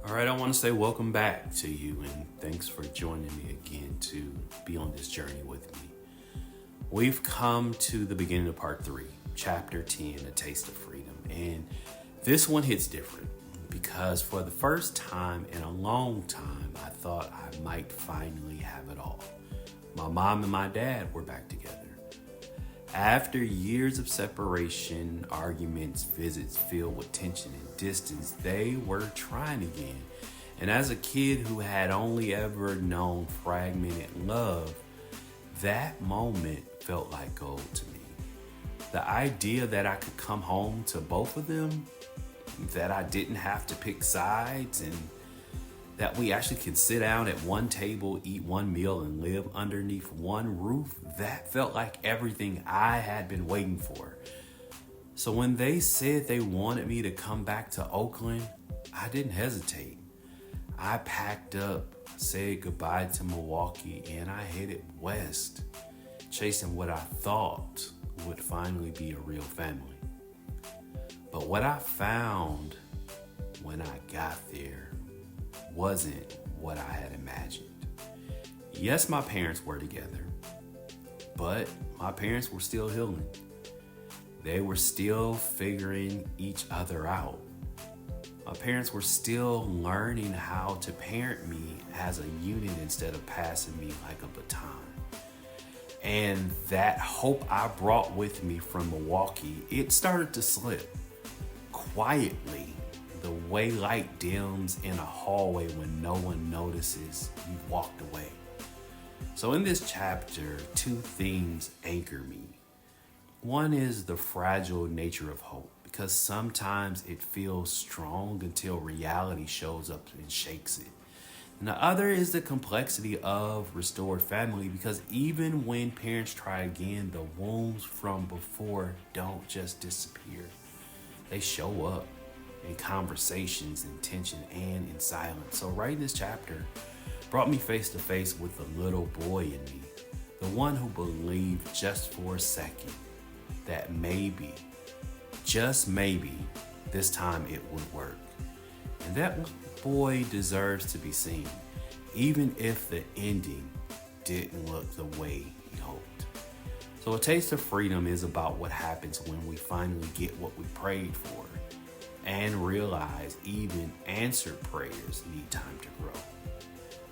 All right, I want to say welcome back to you and thanks for joining me again to be on this journey with me. We've come to the beginning of part 3, chapter 10, A Taste of Freedom. And this one hits different because for the first time in a long time, I thought I might finally have it all. My mom and my dad were back together. After years of separation, arguments, visits filled with tension and distance, they were trying again. And as a kid who had only ever known fragmented love, that moment felt like gold to me. The idea that I could come home to both of them, that I didn't have to pick sides, and that we actually could sit down at one table, eat one meal, and live underneath one roof, that felt like everything I had been waiting for. So when they said they wanted me to come back to Oakland, I didn't hesitate. I packed up, said goodbye to Milwaukee, and I headed west, chasing what I thought would finally be a real family. But what I found when I got there wasn't what I had imagined. Yes, my parents were together, but my parents were still healing. They were still figuring each other out. My parents were still learning how to parent me as a unit instead of passing me like a baton. And that hope I brought with me from Milwaukee, it started to slip quietly, the way light dims in a hallway when no one notices you've walked away. So in this chapter, 2 things anchor me. One is the fragile nature of hope, because sometimes it feels strong until reality shows up and shakes it. And the other is the complexity of restored family, because even when parents try again, the wounds from before don't just disappear. They show up in conversations, in tension, and in silence. So writing this chapter brought me face to face with the little boy in me, the one who believed just for a second that maybe, just maybe, this time it would work. And that boy deserves to be seen, even if the ending didn't look the way he hoped. So A Taste of Freedom is about what happens when we finally get what we prayed for and realize even answered prayers need time to grow.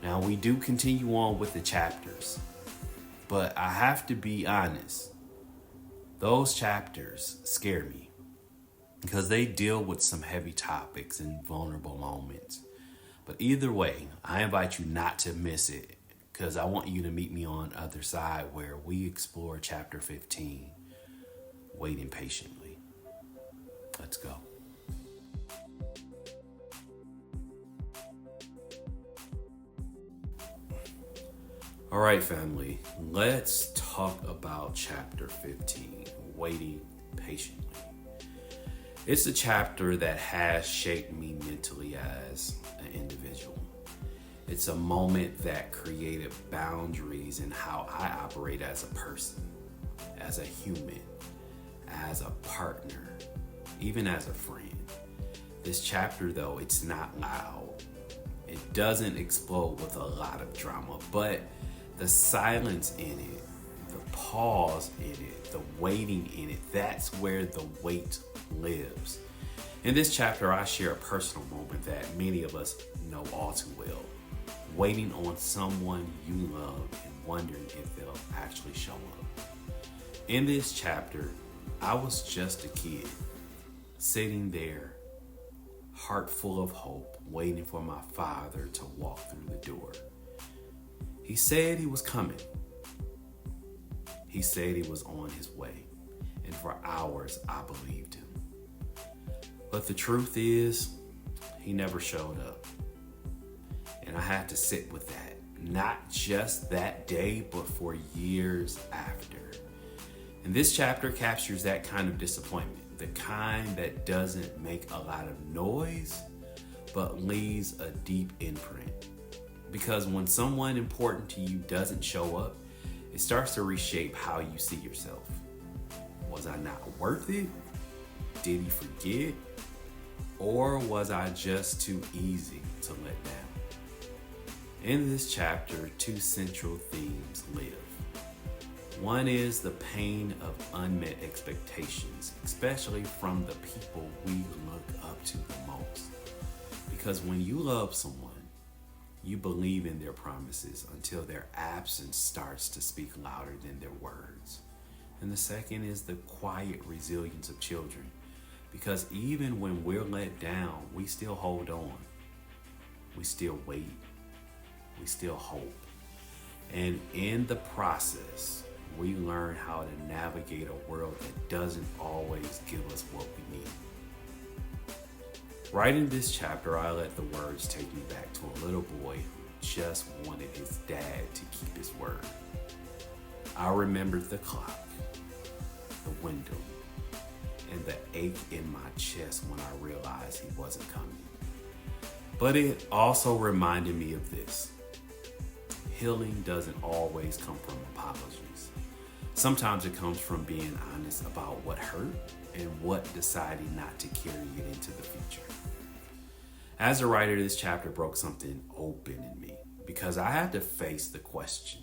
Now, we do continue on with the chapters, but I have to be honest, those chapters scare me because they deal with some heavy topics and vulnerable moments. But either way, I invite you not to miss it because I want you to meet me on the other side where we explore chapter 15, Waiting Patiently. Let's go. All right, family, let's talk about chapter 15, Waiting Patiently. It's a chapter that has shaped me mentally as an individual. It's a moment that created boundaries in how I operate as a person, as a human, as a partner, even as a friend. This chapter, though, it's not loud. It doesn't explode with a lot of drama, but the silence in it, the pause in it, the waiting in it, that's where the weight lives. In this chapter, I share a personal moment that many of us know all too well. Waiting on someone you love and wondering if they'll actually show up. In this chapter, I was just a kid, sitting there, heart full of hope, waiting for my father to walk through the door. He said he was coming. He said he was on his way. And for hours, I believed him. But the truth is, he never showed up. And I had to sit with that. Not just that day, but for years after. And this chapter captures that kind of disappointment. The kind that doesn't make a lot of noise, but leaves a deep imprint. Because when someone important to you doesn't show up, it starts to reshape how you see yourself. Was I not worth it? Did he forget? Or was I just too easy to let down? In this chapter, two central themes live. One is the pain of unmet expectations, especially from the people we look up to the most. Because when you love someone, you believe in their promises until their absence starts to speak louder than their words. And the second is the quiet resilience of children. Because even when we're let down, we still hold on. We still wait. We still hope. And in the process, we learn how to navigate a world that doesn't always give us what we need. Writing this chapter, I let the words take me back to a little boy who just wanted his dad to keep his word. I remembered the clock, the window, and the ache in my chest when I realized he wasn't coming. But it also reminded me of this. Healing doesn't always come from apologies. Sometimes it comes from being honest about what hurt and what deciding not to carry it into the future. As a writer, this chapter broke something open in me because I had to face the question,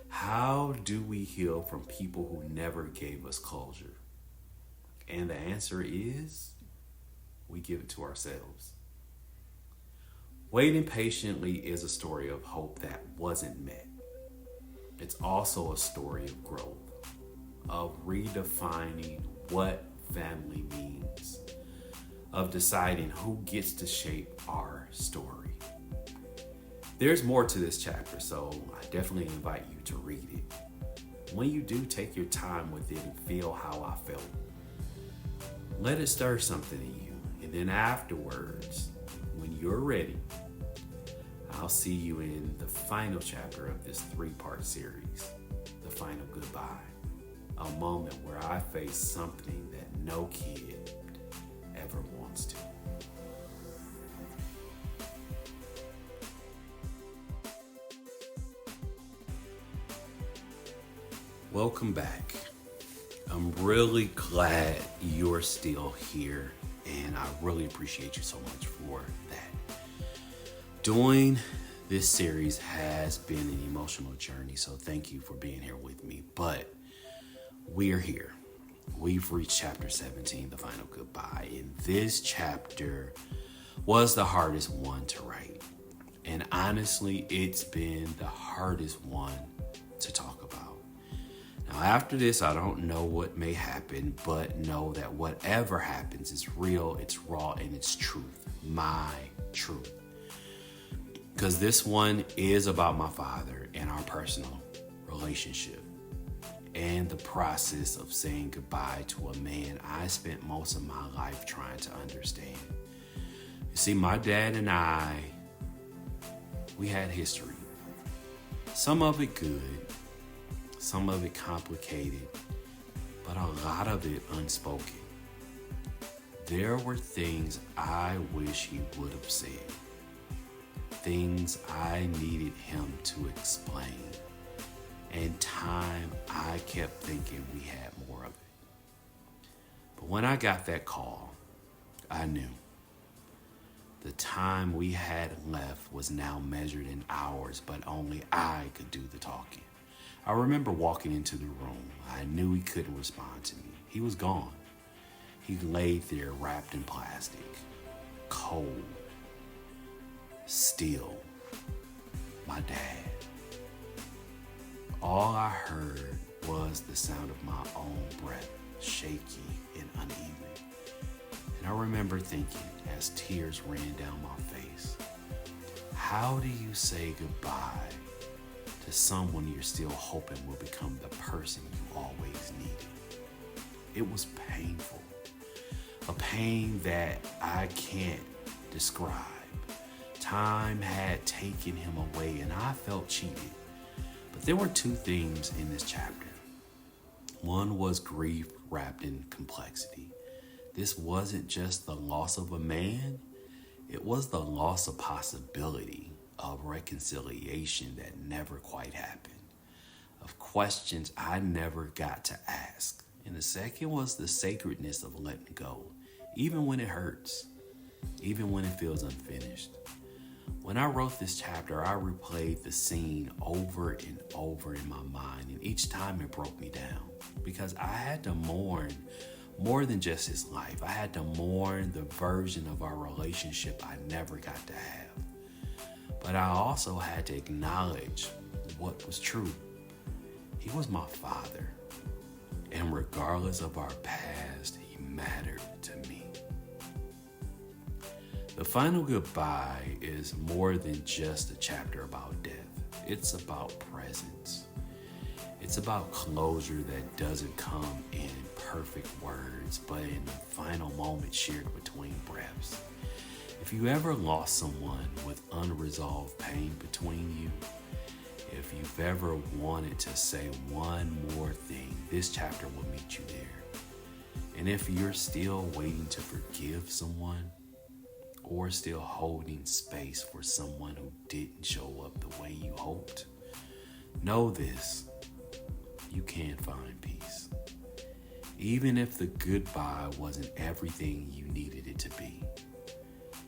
how do we heal from people who never gave us closure? And the answer is, we give it to ourselves. Waiting patiently is a story of hope that wasn't met. It's also a story of growth, of redefining what family means, of deciding who gets to shape our story. There's more to this chapter, so I definitely invite you to read it. When you do, take your time with it and feel how I felt. Let it stir something in you, and then afterwards, when you're ready, I'll see you in the final chapter of this 3-part series, The Final Goodbye, a moment where I face something that no kid ever wants to. Welcome back. I'm really glad you're still here, and I really appreciate you so much for that. Doing this series has been an emotional journey, so thank you for being here with me. But we're here. We've reached chapter 17, The Final Goodbye, and this chapter was the hardest one to write. And honestly, it's been the hardest one to talk about. Now, after this, I don't know what may happen, but know that whatever happens is real, it's raw, and it's truth. My truth. Because this one is about my father and our personal relationship and the process of saying goodbye to a man I spent most of my life trying to understand. You see, my dad and I, we had history. Some of it good, some of it complicated, but a lot of it unspoken. There were things I wish he would have said. Things I needed him to explain. And time I kept thinking we had more of it. But when I got that call, I knew the time we had left was now measured in hours, but only I could do the talking. I remember walking into the room. I knew he couldn't respond to me. He was gone. He laid there wrapped in plastic, cold. Still, my dad. All I heard was the sound of my own breath, shaky and uneven. And I remember thinking as tears ran down my face, how do you say goodbye to someone you're still hoping will become the person you always needed? It was painful, a pain that I can't describe. Time had taken him away and I felt cheated. But there were two themes in this chapter. One was grief wrapped in complexity. This wasn't just the loss of a man, it was the loss of possibility. of reconciliation that never quite happened, of questions I never got to ask. And the second was the sacredness of letting go, even when it hurts, even when it feels unfinished. When I wrote this chapter, I replayed the scene over and over in my mind, and each time it broke me down because I had to mourn more than just his life. I had to mourn the version of our relationship I never got to have. But I also had to acknowledge what was true. He was my father, and regardless of our past, he mattered to me. The final goodbye is more than just a chapter about death. It's about presence. It's about closure that doesn't come in perfect words, but in the final moment shared between breaths. If you ever lost someone with unresolved pain between you, if you've ever wanted to say one more thing, this chapter will meet you there. And if you're still waiting to forgive someone, or still holding space for someone who didn't show up the way you hoped, know this: you can find peace. Even if the goodbye wasn't everything you needed it to be.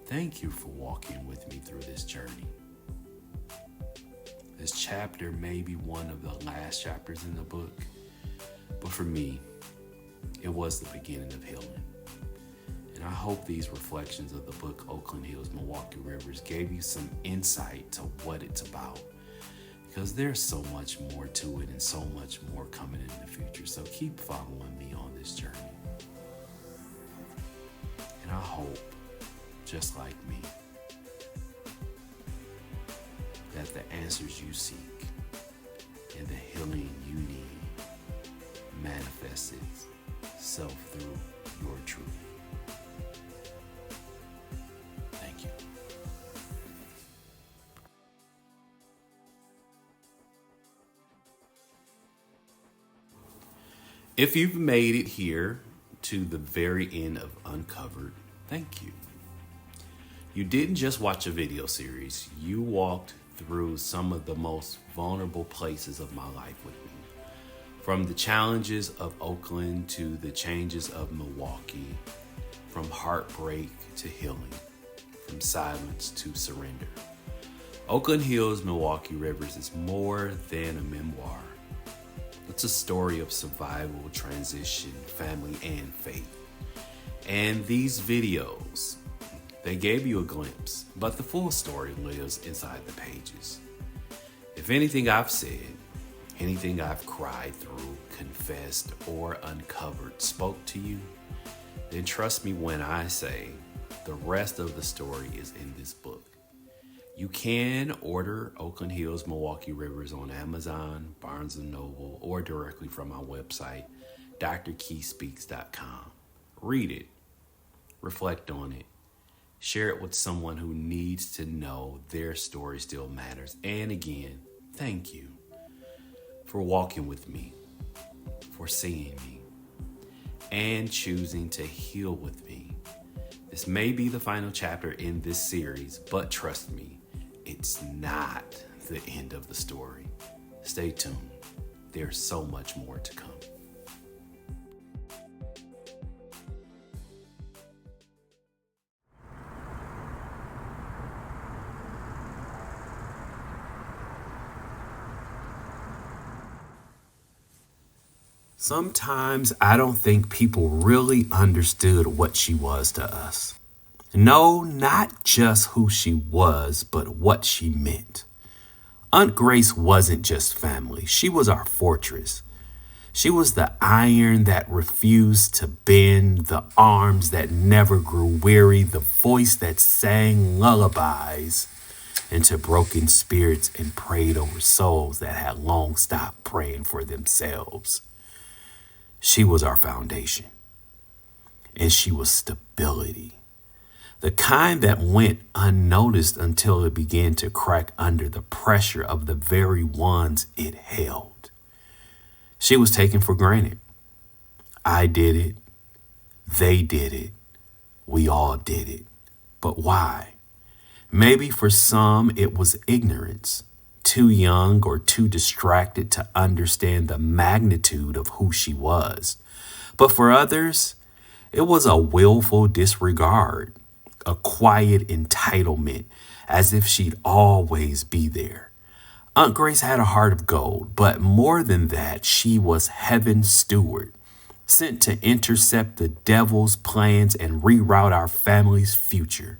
Thank you for walking with me through this journey. This chapter may be one of the last chapters in the book, but for me, it was the beginning of healing. And I hope these reflections of the book Oakland Hills, Milwaukee Rivers gave you some insight to what it's about, because there's so much more to it and so much more coming in the future. So keep following me on this journey. And I hope, just like me, that the answers you seek and the healing you need manifests itself through your truth. Thank you. If you've made it here to the very end of Uncovered, thank you. You didn't just watch a video series, you walked through some of the most vulnerable places of my life with me. From the challenges of Oakland to the changes of Milwaukee, from heartbreak to healing, from silence to surrender. Oakland Hills, Milwaukee Rivers is more than a memoir. It's a story of survival, transition, family, and faith. And these videos, they gave you a glimpse, but the full story lives inside the pages. If anything I've said, anything I've cried through, confessed, or uncovered spoke to you, then trust me when I say the rest of the story is in this book. You can order Oakland Hills, Milwaukee Rivers on Amazon, Barnes & Noble, or directly from my website, drkeyspeaks.com. Read it, reflect on it, share it with someone who needs to know their story still matters. And again, thank you for walking with me, for seeing me, and choosing to heal with me. This may be the final chapter in this series, but trust me, it's not the end of the story. Stay tuned. There's so much more to come. Sometimes I don't think people really understood what she was to us. No, not just who she was, but what she meant. Aunt Grace wasn't just family. She was our fortress. She was the iron that refused to bend, the arms that never grew weary, the voice that sang lullabies into broken spirits and prayed over souls that had long stopped praying for themselves. She was our foundation, and she was stability. The kind that went unnoticed until it began to crack under the pressure of the very ones it held. She was taken for granted. I did it. They did it. We all did it. But why? Maybe for some it was ignorance, too young or too distracted to understand the magnitude of who she was. But for others, it was a willful disregard, a quiet entitlement, as if she'd always be there. Aunt Grace had a heart of gold, but more than that, she was heaven's steward, sent to intercept the devil's plans and reroute our family's future.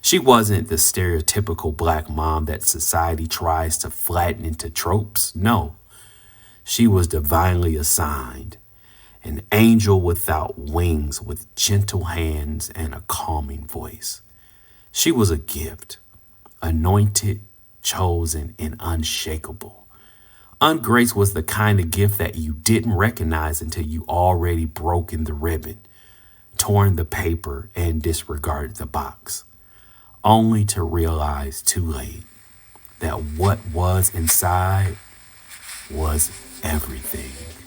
She wasn't the stereotypical black mom that society tries to flatten into tropes. No, she was divinely assigned, an angel without wings with gentle hands and a calming voice. She was a gift, anointed, chosen, and unshakable. Aunt Grace was the kind of gift that you didn't recognize until you already broken the ribbon, torn the paper, and disregarded the box, only to realize too late that what was inside was everything.